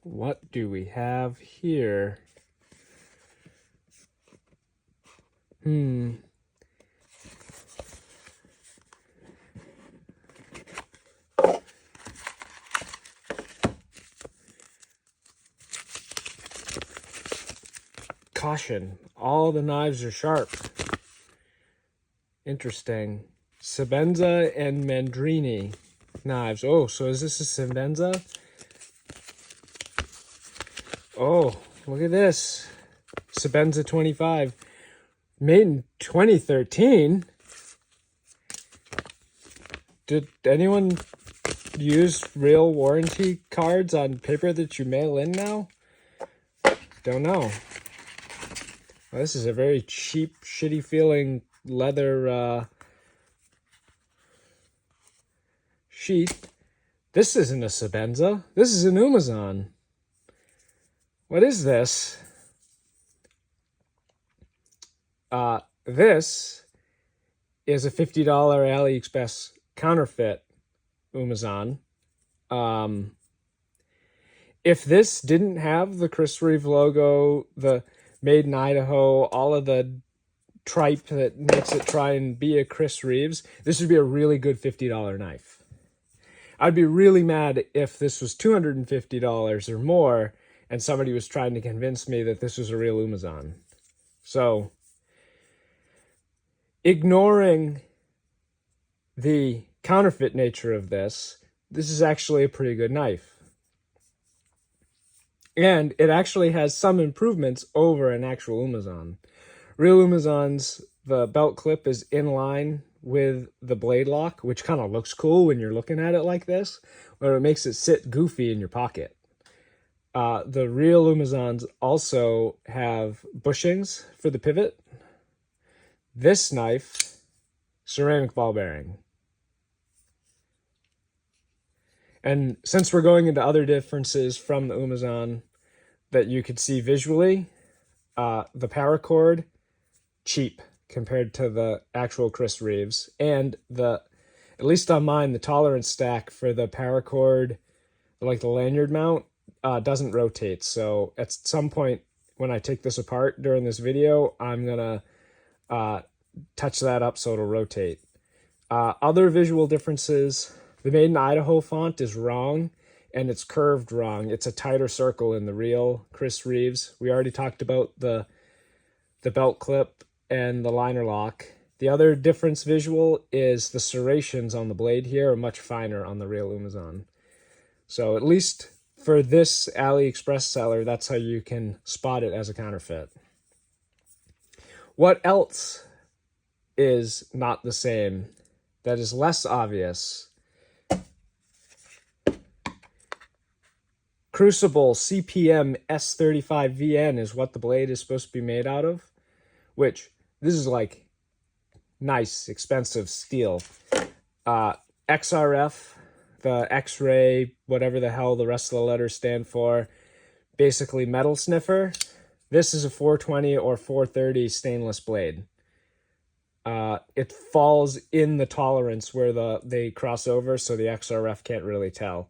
what do we have here? Caution, all the knives are sharp. Interesting. Sebenza and Mandrini knives. Oh, so is this a Sebenza? Oh, look at this. Sebenza 25. Made in 2013. Did anyone use real warranty cards on paper that you mail in now? Don't know. Well, this is a very cheap, shitty feeling leather sheet. This isn't a Sebenza. This is an Umnumzaan. What is this? This is a $50 AliExpress counterfeit Umnumzaan. If this didn't have the Chris Reeves logo, the Made in Idaho, all of the tripe that makes it try and be a Chris Reeves, this would be a really good $50 knife. I'd be really mad if this was $250 or more and somebody was trying to convince me that this was a real Umnumzaan. So, ignoring the counterfeit nature of this, this is actually a pretty good knife. And it actually has some improvements over an actual Umnumzaan. Real Umnumzaans, the belt clip is in line with the blade lock, which kind of looks cool when you're looking at it like this, but it makes it sit goofy in your pocket. The real Umnumzaans also have bushings for the pivot. This knife, ceramic ball bearing. And since we're going into other differences from the Umnumzaan that you could see visually, the paracord, cheap compared to the actual Chris Reeves. And at least on mine, the tolerance stack for the paracord, like the lanyard mount, doesn't rotate. So at some point when I take this apart during this video, I'm gonna touch that up so it'll rotate. Other visual differences: the Made in Idaho font is wrong, and it's curved wrong. It's a tighter circle in the real Chris Reeves. We already talked about the belt clip and the liner lock. The other difference visual is the serrations on the blade here are much finer on the real Umnumzaan. So at least for this AliExpress seller, that's how you can spot it as a counterfeit. What else is not the same that is less obvious? Crucible CPM S35VN is what the blade is supposed to be made out of, which this is like nice, expensive steel. XRF, the X-ray, whatever the hell the rest of the letters stand for, basically metal sniffer. This is a 420 or 430 stainless blade. It falls in the tolerance where they cross over, so the XRF can't really tell.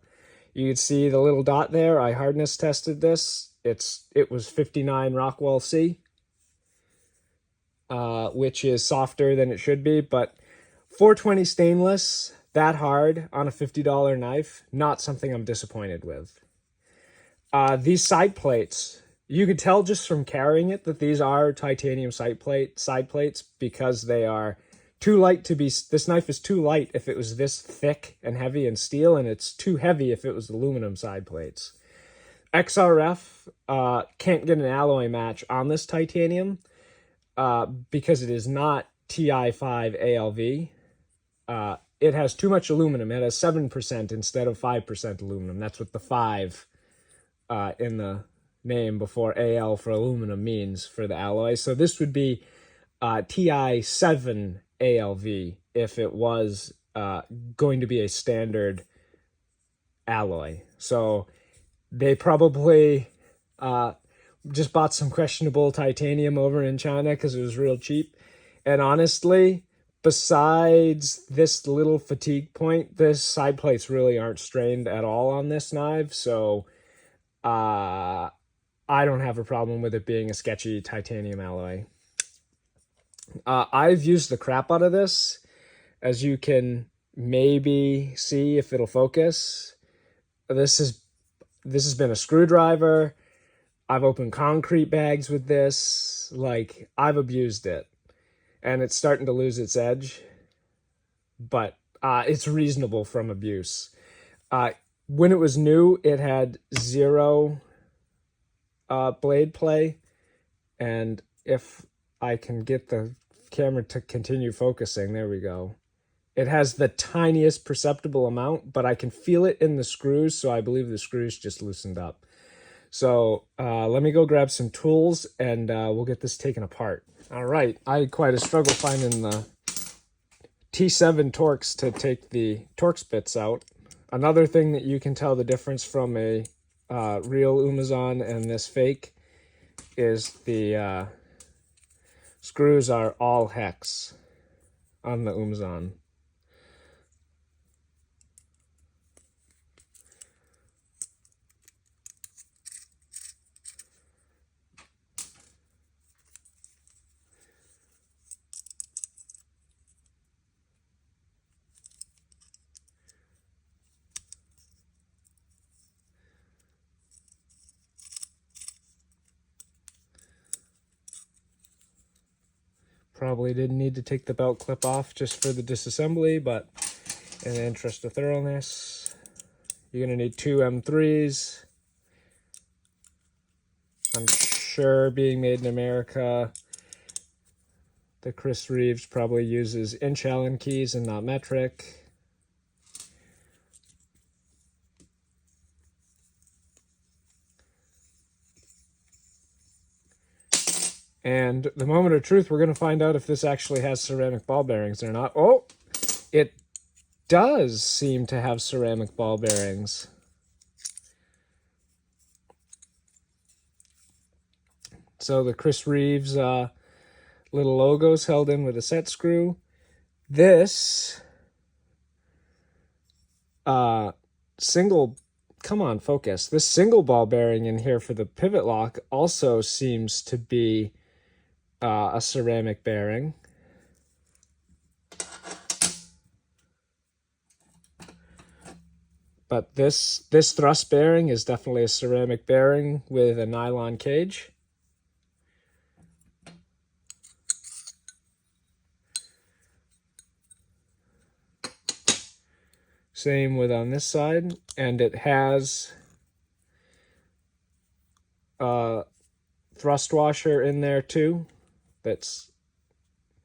You can see the little dot there. I hardness tested this. It was 59 Rockwell C, which is softer than it should be, but 420 stainless, that hard on a $50 knife, not something I'm disappointed with. These side plates, you could tell just from carrying it that these are titanium side plates because they are too light to be. This knife is too light if it was this thick and heavy in steel, and it's too heavy if it was aluminum side plates. XRF can't get an alloy match on this titanium because it is not TI5 ALV. It has too much aluminum. It has 7% instead of 5% aluminum. That's what the 5 in the name before AL for aluminum means for the alloy. So this would be TI7 ALV if it was going to be a standard alloy. So they probably just bought some questionable titanium over in China because it was real cheap. And honestly, besides this little fatigue point, the side plates really aren't strained at all on this knife. So I don't have a problem with it being a sketchy titanium alloy. I've used the crap out of this, as you can maybe see if it'll focus. This has been a screwdriver. I've opened concrete bags with this. Like, I've abused it, and it's starting to lose its edge, but it's reasonable from abuse. When it was new, it had zero blade play, and if I can get the camera to continue focusing, there we go. It has the tiniest perceptible amount, but I can feel it in the screws, so I believe the screws just loosened up. So let me go grab some tools, and we'll get this taken apart. All right, I had quite a struggle finding the T7 Torx to take the Torx bits out. Another thing that you can tell the difference from a real Umnumzaan and this fake is the screws are all hex on the Umnumzaan. Probably didn't need to take the belt clip off just for the disassembly, but in the interest of thoroughness, you're going to need 2 M3s. I'm sure, being made in America, the Chris Reeves probably uses inch Allen keys and not metric. And the moment of truth, we're going to find out if this actually has ceramic ball bearings or not. Oh, it does seem to have ceramic ball bearings. So the Chris Reeves little logo's held in with a set screw. This single, come on, focus. This single ball bearing in here for the pivot lock also seems to be a ceramic bearing. But this thrust bearing is definitely a ceramic bearing with a nylon cage. Same with on this side, and it has a thrust washer in there too that's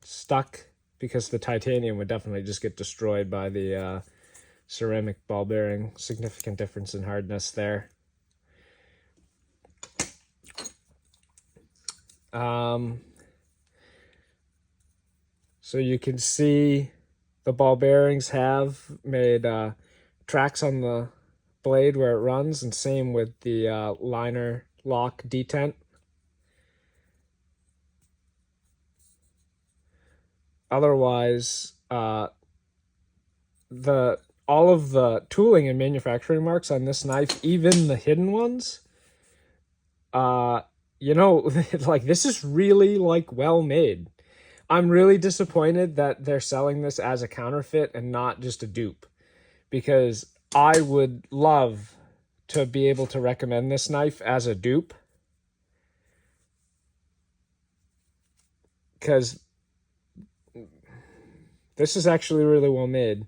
stuck, because the titanium would definitely just get destroyed by the ceramic ball bearing. Significant difference in hardness there. So you can see the ball bearings have made tracks on the blade where it runs, and same with the liner lock detent. Otherwise, all of the tooling and manufacturing marks on this knife, even the hidden ones, you know, like, this is really, like, well made. I'm really disappointed that they're selling this as a counterfeit and not just a dupe, because I would love to be able to recommend this knife as a dupe, because this is actually really well made.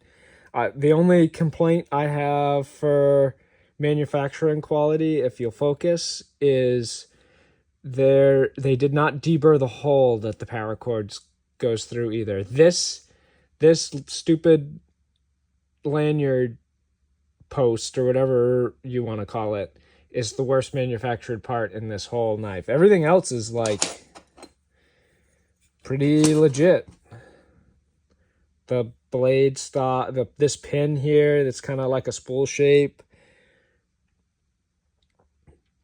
The only complaint I have for manufacturing quality, if you'll focus, is they did not deburr the hole that the paracord goes through either. This stupid lanyard post, or whatever you want to call it, is the worst manufactured part in this whole knife. Everything else is, like, pretty legit. The blade stock, this pin here that's kind of like a spool shape.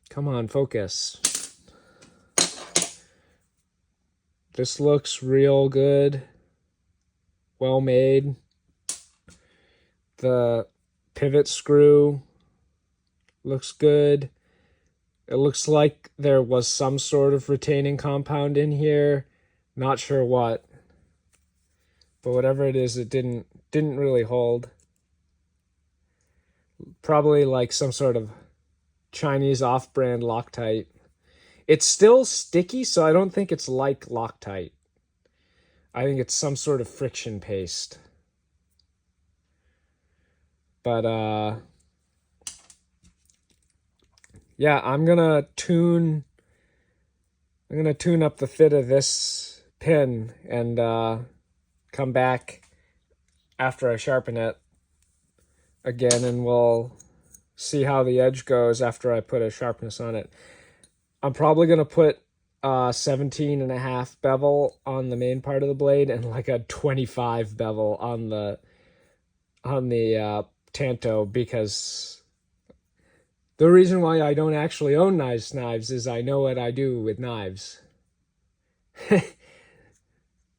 Come on, focus. This looks real good. Well made. The pivot screw looks good. It looks like there was some sort of retaining compound in here. Not sure what. But whatever it is, it didn't really hold. Probably like some sort of Chinese off-brand Loctite. It's still sticky, so I don't think it's like Loctite. I think it's some sort of friction paste. But yeah, I'm gonna tune up the fit of this pin and come back after I sharpen it again, and we'll see how the edge goes after I put a sharpness on it. I'm probably gonna put 17.5 bevel on the main part of the blade and like a 25 bevel on the Tanto, because the reason why I don't actually own knives is I know what I do with knives.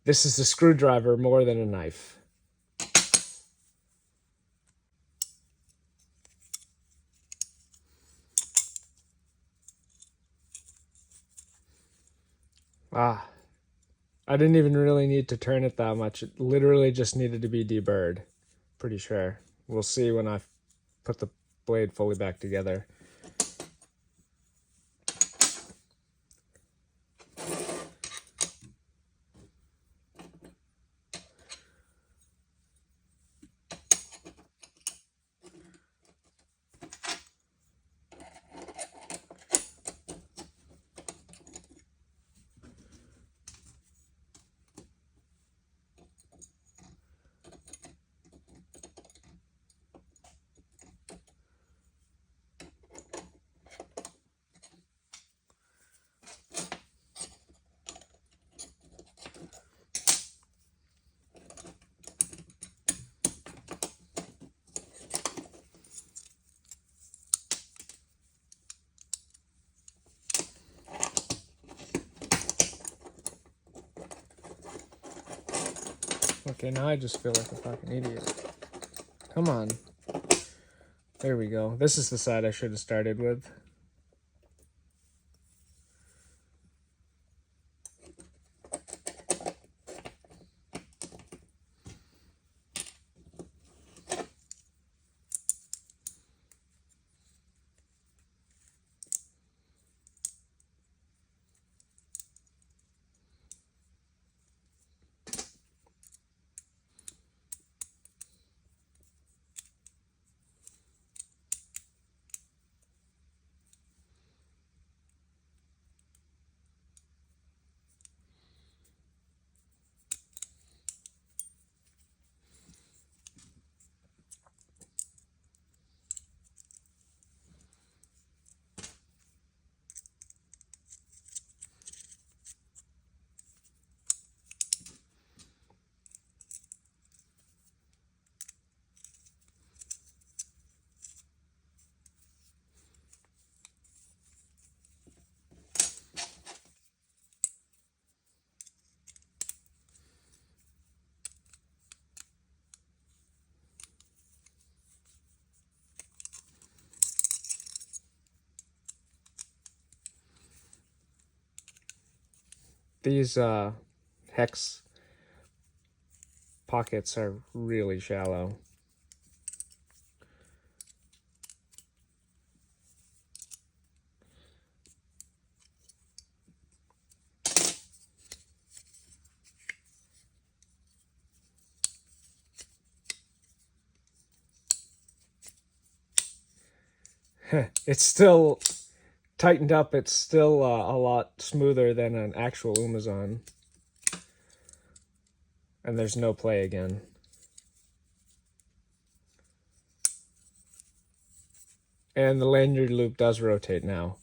This is a screwdriver more than a knife. Ah, I didn't even really need to turn it that much. It literally just needed to be deburred. Pretty sure. We'll see when I put the blade fully back together. Okay, now I just feel like a fucking idiot. Come on. There we go. This is the side I should have started with. These hex pockets are really shallow. It's still tightened up. It's still a lot smoother than an actual Umnumzaan. And there's no play again. And the lanyard loop does rotate now.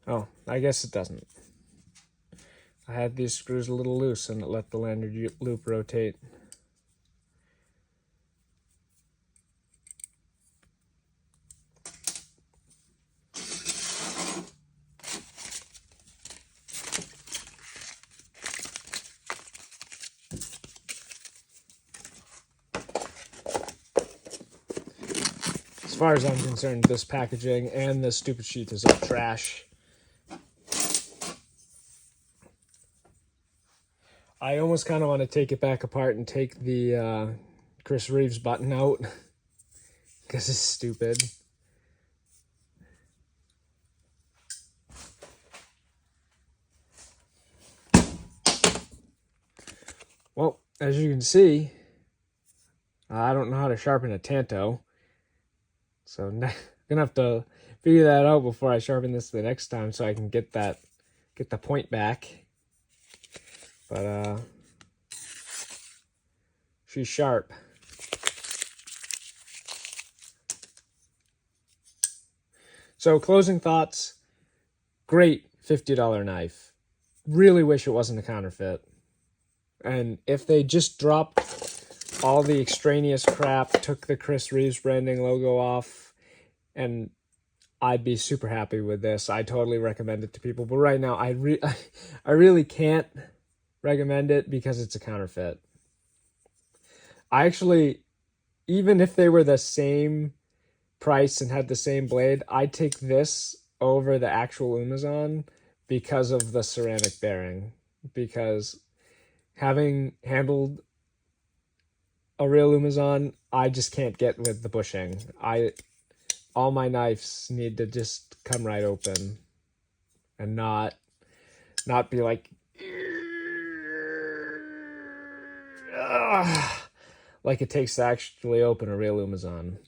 Oh, I guess it doesn't. I had these screws a little loose and it let the lanyard loop rotate. As far as I'm concerned, this packaging and this stupid sheath is all trash. I almost kind of want to take it back apart and take the Chris Reeves button out because it's stupid. Well, as you can see, I don't know how to sharpen a tanto. So I'm gonna have to figure that out before I sharpen this the next time so I can get the point back. But she's sharp. So closing thoughts, great $50 knife. Really wish it wasn't a counterfeit. And if they just dropped all the extraneous crap, took the Chris Reeves branding logo off, and I'd be super happy with this. I totally recommend it to people. But right now, I really can't recommend it because it's a counterfeit. I actually, even if they were the same price and had the same blade, I'd take this over the actual Umnumzaan because of the ceramic bearing. Because having handled a real Umnumzaan, I just can't get with the bushing. All my knives need to just come right open and not be like it takes to actually open a real Umnumzaan.